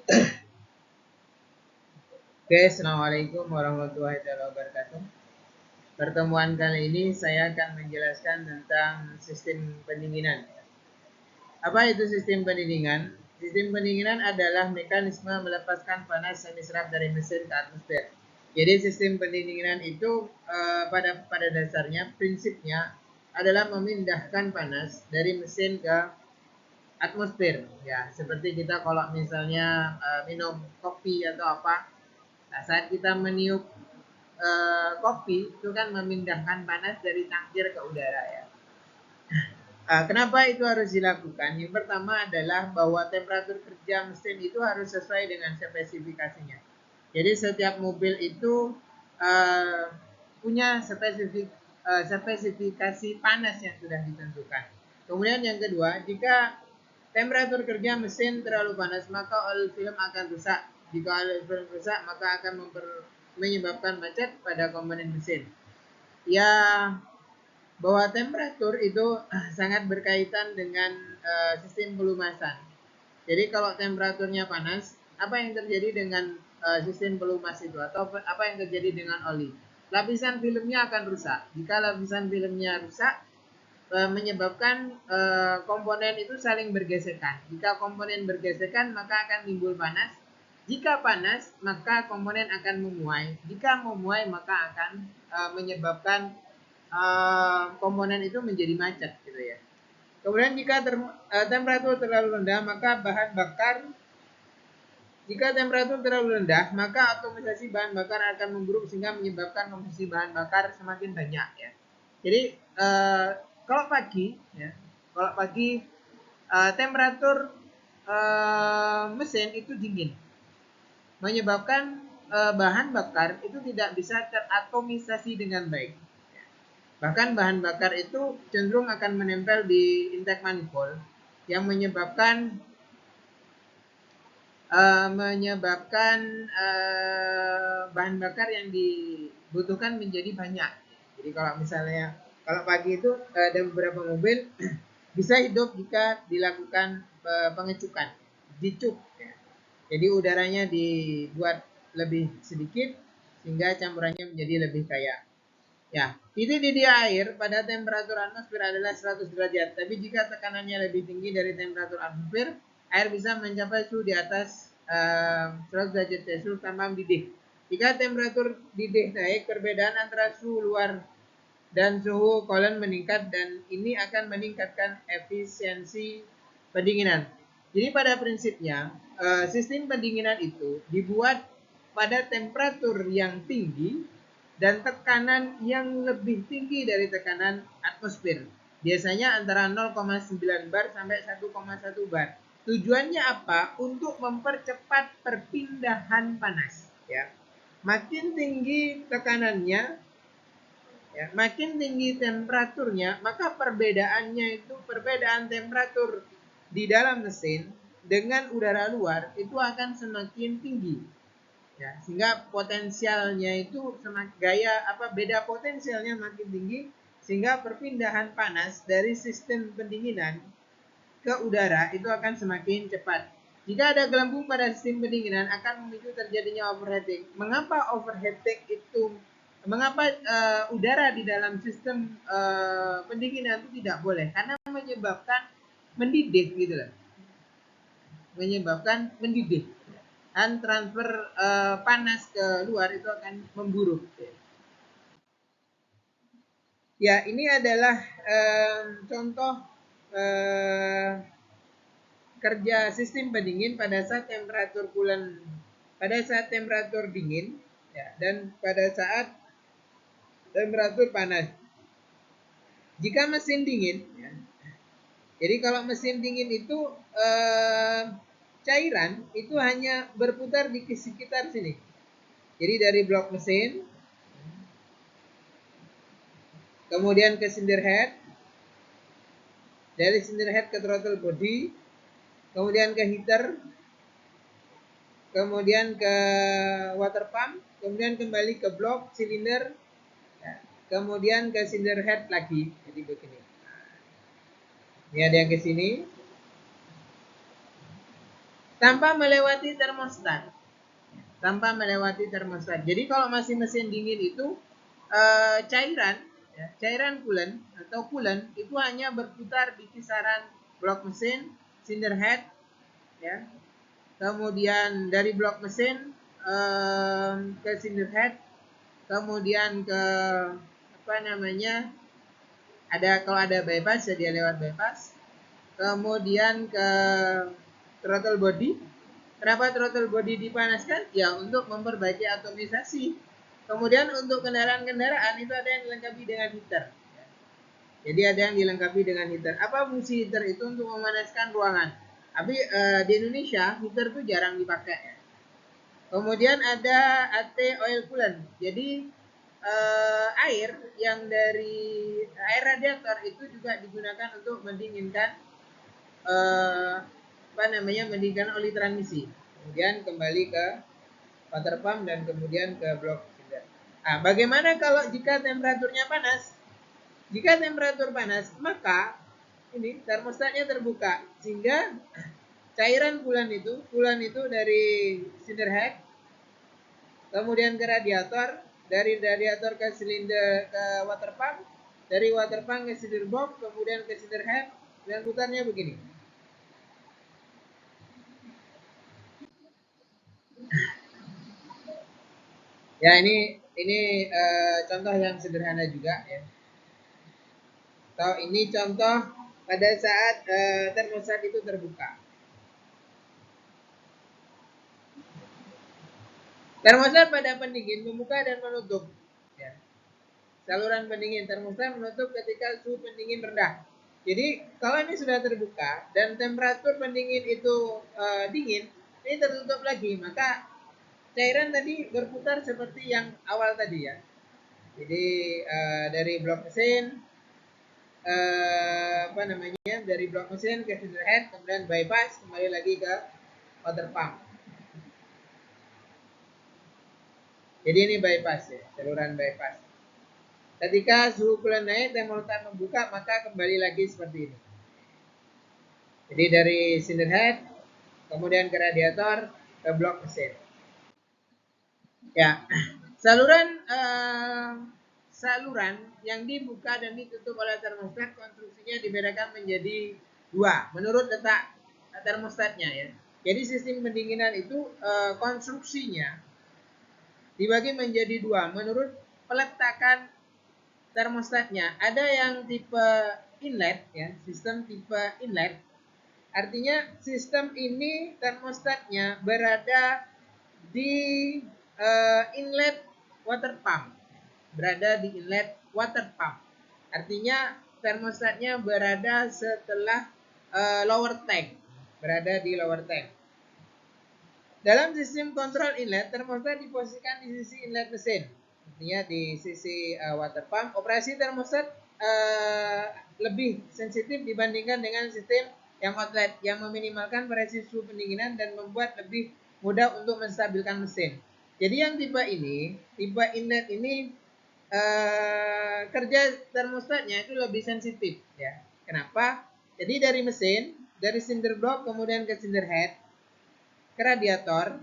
Oke, Assalamualaikum warahmatullahi wabarakatuh. Pertemuan kali ini saya akan menjelaskan tentang sistem pendinginan. Apa itu sistem pendinginan? Sistem pendinginan adalah mekanisme melepaskan panas yang diserap dari mesin ke atmosfer. Jadi sistem pendinginan itu pada dasarnya prinsipnya adalah memindahkan panas dari mesin ke atmosfer. Ya, seperti kita kalau misalnya minum kopi atau apa, nah, saat kita meniup kopi itu kan memindahkan panas dari tangkir ke udara ya. Kenapa itu harus dilakukan? Yang pertama adalah bahwa temperatur kerja mesin itu harus sesuai dengan spesifikasinya. Jadi setiap mobil itu uh, punya spesifikasi panas yang sudah ditentukan. Kemudian yang kedua, jika temperatur kerja mesin terlalu panas maka oil film akan rusak. Jika oil film rusak maka akan menyebabkan macet pada komponen mesin. Ya, bahwa temperatur itu sangat berkaitan dengan sistem pelumasan. Jadi kalau temperaturnya panas, apa yang terjadi dengan sistem pelumas itu atau apa yang terjadi dengan oli? Lapisan filmnya akan rusak. Jika lapisan filmnya rusak, menyebabkan komponen itu saling bergesekan. Jika komponen bergesekan, maka akan timbul panas. Jika panas, maka komponen akan memuai. Jika memuai, maka akan menyebabkan komponen itu menjadi macet, gitu ya. Kemudian jika temperatur terlalu rendah, maka bahan bakar jika temperatur terlalu rendah, maka atomisasi bahan bakar akan memburuk sehingga menyebabkan komposisi bahan bakar semakin banyak ya. Jadi kalau pagi ya, kalau pagi temperatur mesin itu dingin, menyebabkan bahan bakar itu tidak bisa teratomisasi dengan baik. Bahkan bahan bakar itu cenderung akan menempel di intake manifold yang menyebabkan bahan bakar yang dibutuhkan menjadi banyak. Jadi kalau misalnya kalau pagi itu ada beberapa mobil bisa hidup jika dilakukan pengecukan, dicuk. Ya. Jadi udaranya dibuat lebih sedikit sehingga campurannya menjadi lebih kaya. Ya, titik didih air pada temperatur atmosfer adalah 100 derajat. Tapi jika tekanannya lebih tinggi dari temperatur atmosfer, air bisa mencapai suhu di atas 100 derajat Celcius tanpa mendidih. Jika temperatur didih naik, perbedaan antara suhu luar dan suhu kolon meningkat dan ini akan meningkatkan efisiensi pendinginan. Jadi pada prinsipnya sistem pendinginan itu dibuat pada temperatur yang tinggi dan tekanan yang lebih tinggi dari tekanan atmosfer. Biasanya antara 0,9 bar sampai 1,1 bar. Tujuannya apa? Untuk mempercepat perpindahan panas. Ya, makin tinggi tekanannya, ya, makin tinggi temperaturnya, maka perbedaannya itu perbedaan temperatur di dalam mesin dengan udara luar itu akan semakin tinggi. Ya, sehingga potensialnya itu beda potensialnya makin tinggi sehingga perpindahan panas dari sistem pendinginan ke udara itu akan semakin cepat. Jika ada gelembung pada sistem pendinginan akan memicu terjadinya overheating. Mengapa overheating itu mengapa udara di dalam sistem pendinginan itu tidak boleh? Karena menyebabkan mendidih gitu loh. Menyebabkan mendidih. Dan transfer panas ke luar itu akan memburuk. Ya, ini adalah contoh kerja sistem pendingin pada saat temperatur dingin ya, dan pada saat temperatur panas. Jika mesin dingin ya, jadi kalau mesin dingin itu cairan itu hanya berputar di sekitar sini. Jadi dari blok mesin kemudian ke cylinder head, dari cylinder head ke throttle body, kemudian ke heater, kemudian ke water pump, kemudian kembali ke blok silinder, ya, kemudian ke cylinder head lagi. Jadi begini. Ini ada yang ke sini. tanpa melewati termostat. Tanpa melewati termostat. Jadi kalau masih mesin dingin itu cairan, ya, cairan coolant atau coolant itu hanya berputar di kisaran blok mesin, cylinder head, ya. Kemudian dari blok mesin ke cylinder head, kemudian ke apa namanya, kalau ada bypass ya dia lewat bypass, kemudian ke throttle body. Kenapa throttle body dipanaskan? Ya untuk memperbaiki atomisasi. Kemudian untuk kendaraan-kendaraan itu ada yang dilengkapi dengan heater. Jadi ada yang dilengkapi dengan heater. Apa fungsi heater itu? Untuk memanaskan ruangan. Tapi di Indonesia heater itu jarang dipakai. Kemudian ada AT oil coolant. Jadi air yang dari air radiator itu juga digunakan untuk mendinginkan mendinginkan oli transmisi. Kemudian kembali ke water pump dan kemudian ke blok silinder. Nah, bagaimana kalau jika temperaturnya panas? Jika temperatur panas, maka ini termostatnya terbuka sehingga cairan coolant itu dari cylinder head kemudian ke radiator, dari radiator ke silinder ke water pump, dari water pump ke cylinder box, kemudian ke cylinder head, dan putarnya begini. Ya ini contoh yang sederhana juga ya. Ini contoh pada saat termostat itu terbuka. Termostat pada pendingin membuka dan menutup. Ya. Saluran pendingin termostat menutup ketika suhu pendingin rendah. Jadi kalau ini sudah terbuka dan temperatur pendingin itu dingin, ini tertutup lagi, maka cairan tadi berputar seperti yang awal tadi ya. Jadi dari blok mesin dari blok mesin ke cylinder head, kemudian bypass kembali lagi ke water pump. Jadi ini bypass ya, saluran bypass. Ketika suhu coolant naik, termostat membuka, maka kembali lagi seperti ini. Jadi dari cylinder head, kemudian ke radiator, ke blok mesin. Ya, saluran yang dibuka dan ditutup oleh termostat konstruksinya dibedakan menjadi dua menurut letak termostatnya ya. Jadi sistem pendinginan itu konstruksinya dibagi menjadi dua menurut peletakan termostatnya. Ada yang tipe inlet ya, sistem tipe inlet. Artinya sistem ini termostatnya berada di inlet water pump. Berada di inlet water pump. Artinya termostatnya berada setelah lower tank. Berada di lower tank. Dalam sistem kontrol inlet, termostat diposisikan di sisi inlet mesin. Artinya di sisi water pump. Operasi termostat lebih sensitif dibandingkan dengan sistem yang outlet yang meminimalkan variasi suhu pendinginan dan membuat lebih mudah untuk menstabilkan mesin. Jadi yang tipe inlet ini kerja termostatnya itu lebih sensitif ya. Kenapa? Jadi dari mesin, dari cylinder block kemudian ke cylinder head, ke radiator.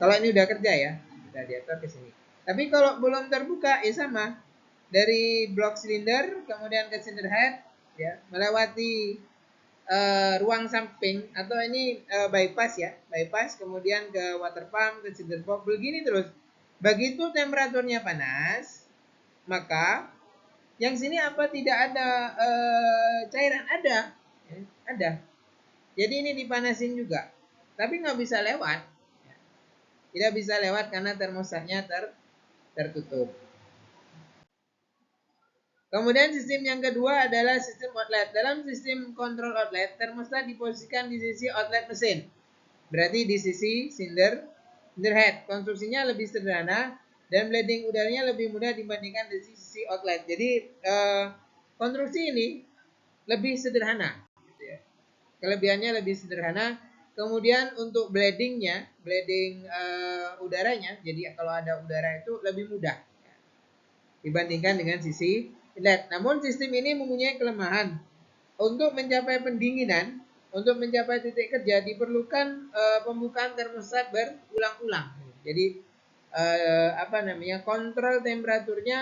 Kalau ini udah kerja ya, radiator ke sini. Tapi kalau belum terbuka ya sama, dari blok silinder kemudian ke cylinder head ya, melewati ruang samping atau ini bypass ya, bypass kemudian ke water pump, ke cylinder box, begini terus. Begitu temperaturnya panas, maka yang sini apa tidak ada cairan? Ada ya, ada. Jadi ini dipanasin juga, tapi nggak bisa lewat. Tidak bisa lewat karena termostatnya tertutup. Kemudian sistem yang kedua adalah sistem outlet. Dalam sistem kontrol outlet, termostat diposisikan di sisi outlet mesin. Berarti di sisi cylinder head. Konstruksinya lebih sederhana dan bleeding udaranya lebih mudah dibandingkan di sisi outlet. Jadi konstruksi ini lebih sederhana. Kelebihannya lebih sederhana. Kemudian untuk bleeding udaranya, jadi kalau ada udara itu lebih mudah dibandingkan dengan sisi inlet. Namun sistem ini mempunyai kelemahan. untuk mencapai pendinginan, untuk mencapai titik kerja diperlukan pembukaan termostat berulang-ulang. Jadi kontrol temperaturnya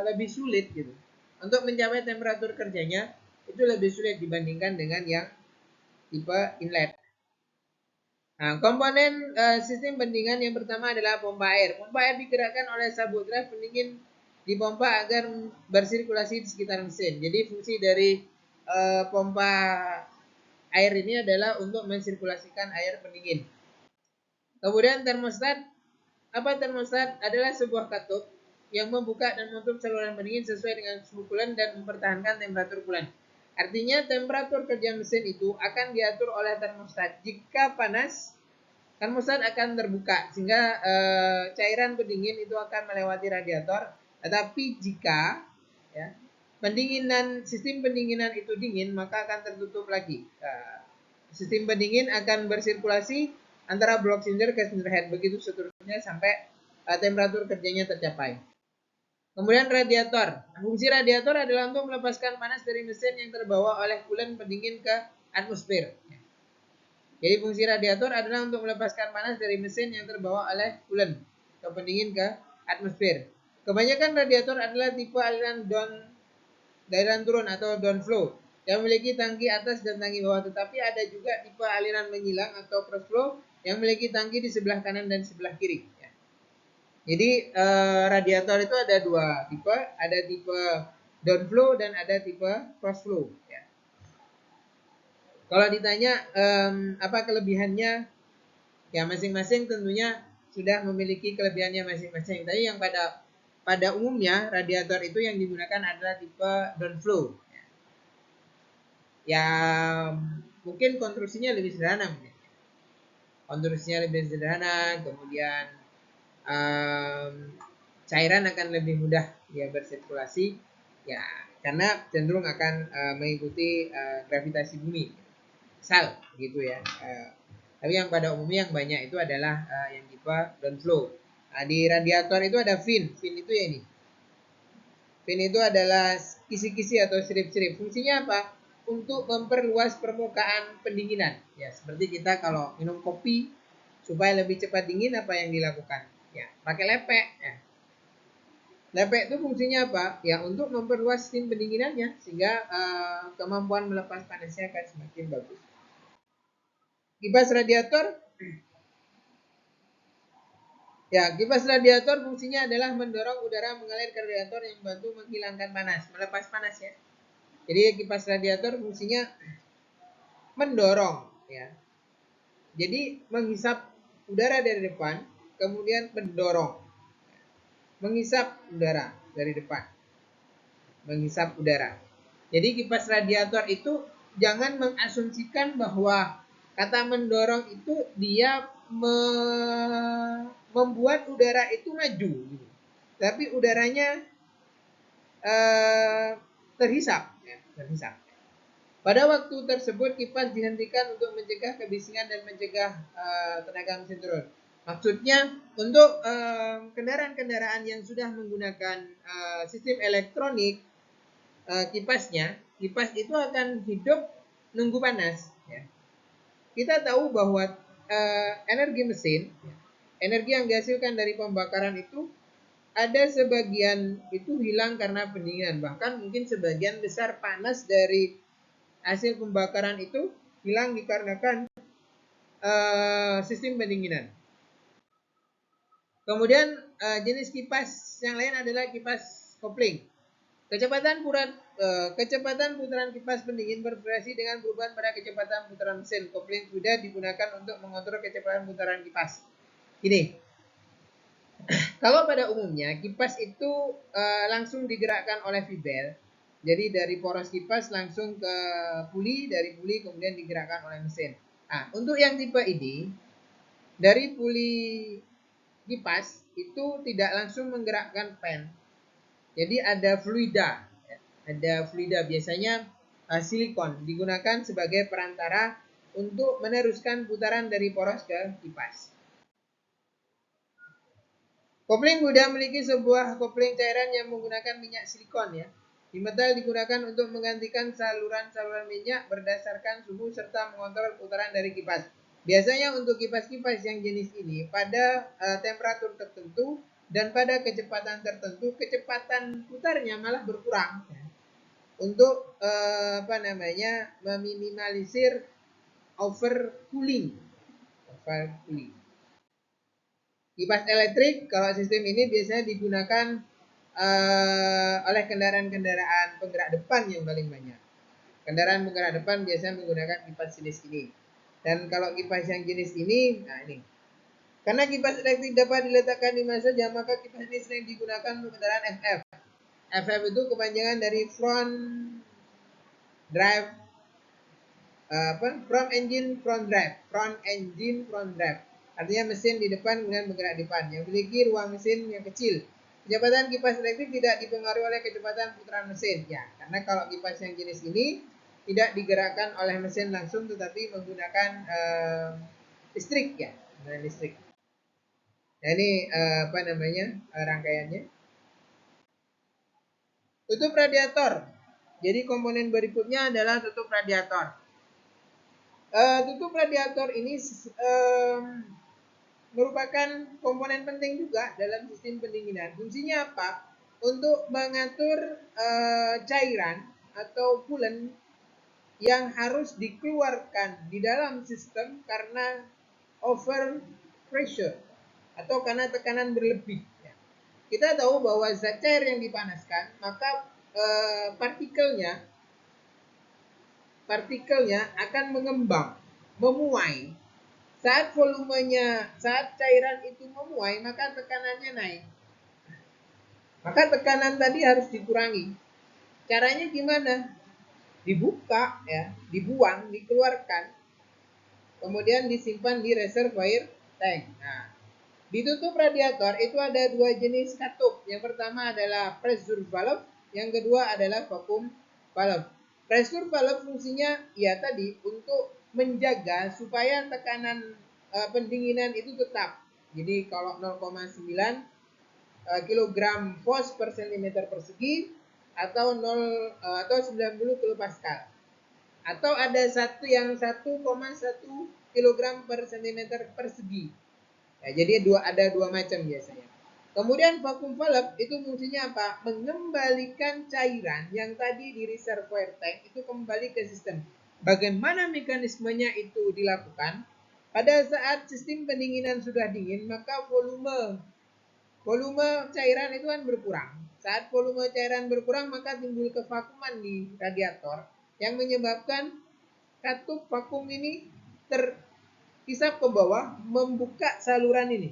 lebih sulit gitu. Untuk mencapai temperatur kerjanya itu lebih sulit dibandingkan dengan yang tipe inlet. Nah, komponen sistem pendinginan yang pertama adalah pompa air. Pompa air digerakkan oleh sabuk drive pendingin dipompa agar bersirkulasi di sekitar mesin. Jadi fungsi dari pompa air ini adalah untuk mensirkulasikan air pendingin. Kemudian termostat. Apa termostat? Adalah sebuah katup yang membuka dan menutup saluran pendingin sesuai dengan suhu coolant dan mempertahankan temperatur coolant. Artinya temperatur kerja mesin itu akan diatur oleh termostat. Jika panas, termostat akan terbuka sehingga cairan pendingin itu akan melewati radiator. Tetapi jika ya, sistem pendinginan itu dingin, maka akan tertutup lagi. Sistem pendingin akan bersirkulasi antara block cylinder ke cylinder head, begitu seterusnya sampai temperatur kerjanya tercapai. Kemudian radiator. Fungsi radiator adalah untuk melepaskan panas dari mesin yang terbawa oleh coolant pendingin ke atmosfer. Jadi fungsi radiator adalah untuk melepaskan panas dari mesin yang terbawa oleh coolant ke pendingin ke atmosfer. Kebanyakan radiator adalah tipe aliran turun atau downflow yang memiliki tangki atas dan tangki bawah, tetapi ada juga tipe aliran menyilang atau cross flow yang memiliki tangki di sebelah kanan dan sebelah kiri. Jadi radiator itu ada dua tipe, ada tipe downflow dan ada tipe cross flow. Ya. Kalau ditanya apa kelebihannya, ya masing-masing tentunya sudah memiliki kelebihannya masing-masing. Tapi yang pada umumnya radiator itu yang digunakan adalah tipe downflow. Ya mungkin konstruksinya lebih sederhana. Kemudian cairan akan lebih mudah ya bersirkulasi ya karena cenderung akan mengikuti gravitasi bumi sal gitu ya. Tapi yang pada umumnya yang banyak itu adalah yang tipe downflow. Nah, di radiator itu ada fin itu ya ini. Fin itu adalah kisi-kisi atau sirip-sirip. Fungsinya apa? Untuk memperluas permukaan pendinginan. Ya, seperti kita kalau minum kopi supaya lebih cepat dingin apa yang dilakukan? Ya, pakai lepek. Ya. Lepek itu fungsinya apa? Ya, untuk memperluas sistem pendinginannya sehingga kemampuan melepas panasnya akan semakin bagus. Kipas radiator. Ya, kipas radiator fungsinya adalah mendorong udara mengalir ke radiator yang membantu menghilangkan panas, melepas panas ya. Jadi kipas radiator fungsinya mendorong ya. Jadi menghisap udara dari depan, kemudian mendorong. Menghisap udara dari depan. Menghisap udara. Jadi kipas radiator itu jangan mengasumsikan bahwa kata mendorong itu dia membuat udara itu maju gitu. Tapi udaranya terhisap ya, terhisap. Pada waktu tersebut kipas dihentikan untuk mencegah kebisingan dan mencegah tenaga mesin turun. Maksudnya untuk kendaraan-kendaraan yang sudah menggunakan sistem elektronik kipas itu akan hidup nunggu panas. Ya. Kita tahu bahwa energi mesin, energi yang dihasilkan dari pembakaran itu ada sebagian itu hilang karena pendinginan. Bahkan mungkin sebagian besar panas dari hasil pembakaran itu hilang dikarenakan sistem pendinginan. Kemudian jenis kipas yang lain adalah kipas kopling. Kecepatan putaran kipas pendingin bervariasi dengan perubahan pada kecepatan putaran mesin. Kopling sudah digunakan untuk mengontrol kecepatan putaran kipas. Ini, kalau pada umumnya kipas itu langsung digerakkan oleh Fibel. Jadi dari poros kipas langsung ke puli, dari puli kemudian digerakkan oleh mesin. Nah, untuk yang tipe ini, dari puli kipas itu tidak langsung menggerakkan pen. Jadi ada fluida. Ada fluida, biasanya silikon digunakan sebagai perantara untuk meneruskan putaran dari poros ke kipas. Kopling mudah memiliki sebuah kopling cairan yang menggunakan minyak silikon ya. Bimetal digunakan untuk menggantikan saluran-saluran minyak berdasarkan suhu serta mengontrol putaran dari kipas. Biasanya untuk kipas-kipas yang jenis ini pada temperatur tertentu dan pada kecepatan tertentu, kecepatan putarnya malah berkurang untuk meminimalisir overcooling. Kipas elektrik kalau sistem ini biasanya digunakan oleh kendaraan-kendaraan penggerak depan yang paling banyak. Kendaraan penggerak depan biasanya menggunakan kipas jenis ini. Dan kalau kipas yang jenis ini, nah ini. Karena kipas elektrik dapat diletakkan di mana saja, maka kipas ini sering digunakan untuk kendaraan FF. FF itu kepanjangan dari front drive front engine front drive. Artinya mesin di depan kemudian bergerak di depan yang memiliki ruang mesin yang kecil. Kecepatan kipas elektrik tidak dipengaruhi oleh kecepatan putaran mesin ya, karena kalau kipas yang jenis ini tidak digerakkan oleh mesin langsung tetapi menggunakan listrik ya, listrik. Nah ini rangkaiannya. Tutup radiator. Jadi komponen berikutnya adalah tutup radiator. Tutup radiator ini merupakan komponen penting juga dalam sistem pendinginan. Fungsinya apa? Untuk mengatur cairan atau coolant yang harus dikeluarkan di dalam sistem karena over pressure atau karena tekanan berlebih. Kita tahu bahwa zat cair yang dipanaskan, maka partikelnya akan mengembang, memuai. Saat cairan itu memuai, maka tekanannya naik. Maka tekanan tadi harus dikurangi. Caranya gimana? Dibuka ya, dibuang, dikeluarkan. Kemudian disimpan di reservoir tank. Nah, ditutup radiator itu ada dua jenis katup. Yang pertama adalah pressure valve, yang kedua adalah vacuum valve. Pressure valve fungsinya ya tadi untuk menjaga supaya tekanan pendinginan itu tetap. Jadi kalau 0,9 kg Fos per cm persegi atau 90 kilopascal. Atau ada satu yang 1,1 kg per cm persegi. Ya, jadi ada dua macam biasanya. Kemudian vacuum valve itu fungsinya apa? Mengembalikan cairan yang tadi di reservoir tank itu kembali ke sistem. Bagaimana mekanismenya itu dilakukan? Pada saat sistem pendinginan sudah dingin, maka volume cairan itu kan berkurang. Saat volume cairan berkurang, maka timbul kevakuman di radiator yang menyebabkan katup vakum ini terhisap ke bawah, membuka saluran ini.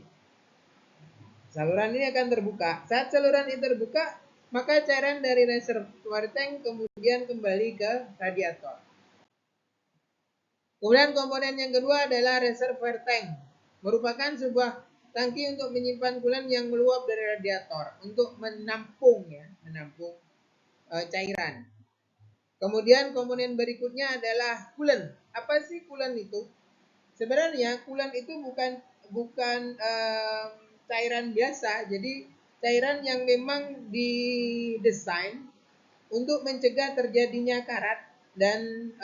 Saluran ini akan terbuka. Saat saluran ini terbuka, maka cairan dari reservoir tank kemudian kembali ke radiator. Kemudian komponen yang kedua adalah reservoir tank. Merupakan sebuah tangki untuk menyimpan coolant yang meluap dari radiator untuk menampung cairan. Kemudian komponen berikutnya adalah coolant. Apa sih coolant itu? Sebenarnya coolant itu bukan cairan biasa. Jadi cairan yang memang didesain untuk mencegah terjadinya karat dan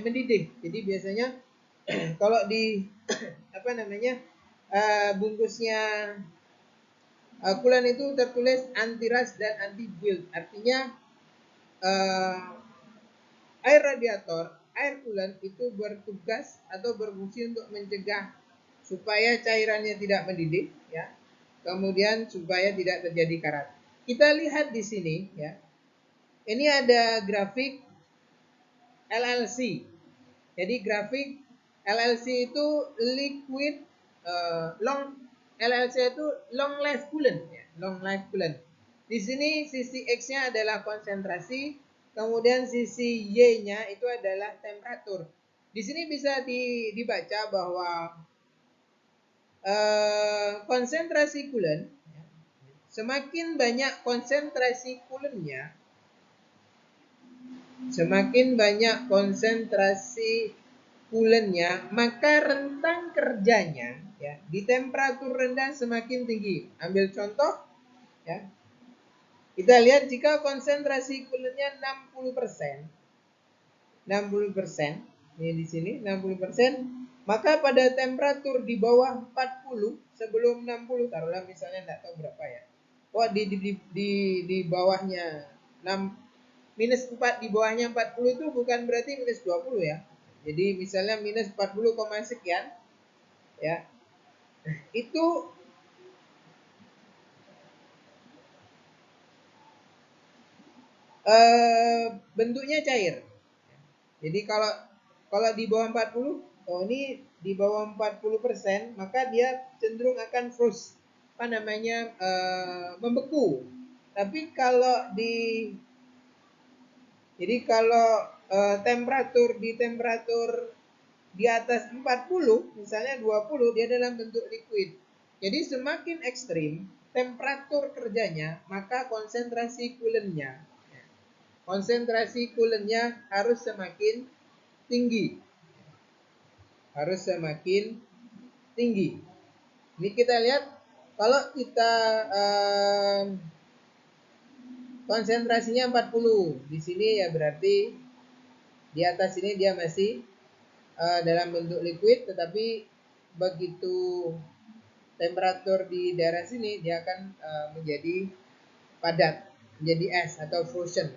mendidih. Jadi biasanya kalau di bungkusnya coolant itu tertulis anti rust dan anti build. Artinya air coolant itu bertugas atau berfungsi untuk mencegah supaya cairannya tidak mendidih ya. Kemudian supaya tidak terjadi karat. Kita lihat di sini ya. Ini ada grafik LLC. Jadi grafik LLC itu liquid LLC itu long life coolant ya, long life coolant. Di sini sisi X-nya adalah konsentrasi, kemudian sisi Y-nya itu adalah temperatur. Di sini bisa dibaca bahwa konsentrasi coolant, semakin banyak konsentrasi coolantnya, maka rentang kerjanya ya di temperatur rendah semakin tinggi. Ambil contoh ya. Kita lihat jika konsentrasi coolernya 60%, 60%, ini di sini 60%, maka pada temperatur di bawah 40 sebelum 60, taruhlah misalnya enggak tahu berapa ya. Wah, di bawahnya 6 minus 4 di bawahnya 40 itu bukan berarti minus 20 ya. Jadi misalnya minus 40, sekian ya. Itu bentuknya cair. Jadi kalau kalau di bawah 40, oh ini di bawah 40%, maka dia cenderung akan frost, apa namanya, membeku. Tapi kalau kalau temperatur di atas 40, misalnya 20, dia dalam bentuk liquid. Jadi semakin ekstrim temperatur kerjanya, maka konsentrasi coolant-nya harus semakin tinggi. Harus semakin tinggi. Ini kita lihat kalau kita konsentrasinya 40 di sini ya berarti di atas ini dia masih dalam bentuk liquid, tetapi begitu temperatur di daerah sini dia akan menjadi padat, menjadi es atau frozen.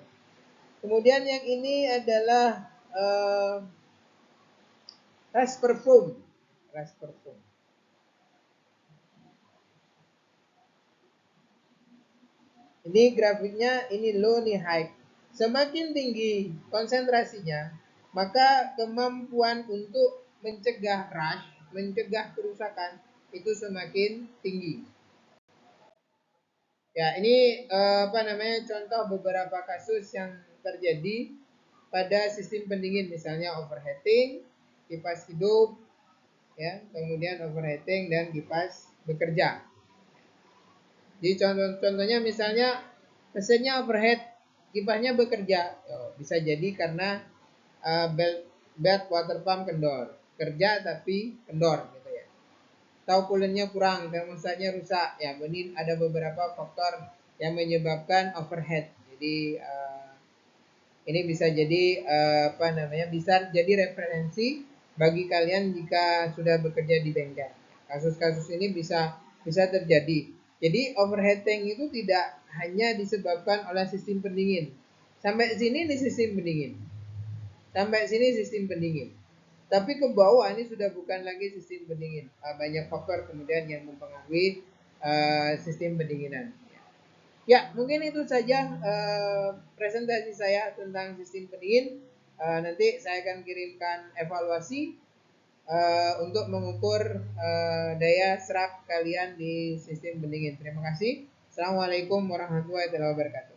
Kemudian yang ini adalah Rasper foam. Ini grafiknya, ini low, ini high. Semakin tinggi konsentrasinya, maka kemampuan untuk mencegah rush, mencegah kerusakan itu semakin tinggi. Ya, ini contoh beberapa kasus yang terjadi pada sistem pendingin, misalnya overheating, kipas hidup, ya, kemudian overheating dan kipas bekerja. Jadi contohnya misalnya mesinnya overheat, kipasnya bekerja, bisa jadi karena belt water pump kendor, kerja tapi kendor gitu ya. Atau coolant-nya kurang, termostatnya rusak, ya ini ada beberapa faktor yang menyebabkan overheat. Jadi ini bisa jadi bisa jadi referensi bagi kalian jika sudah bekerja di bengkel. Kasus-kasus ini bisa terjadi. Jadi overheating itu tidak hanya disebabkan oleh sistem pendingin. Sampai sini di sistem pendingin. Tapi ke bawah ini sudah bukan lagi sistem pendingin. Banyak faktor kemudian yang mempengaruhi sistem pendinginan. Ya, mungkin itu saja presentasi saya tentang sistem pendingin. Nanti saya akan kirimkan evaluasi untuk mengukur daya serap kalian di sistem pendingin. Terima kasih. Assalamualaikum warahmatullahi wabarakatuh.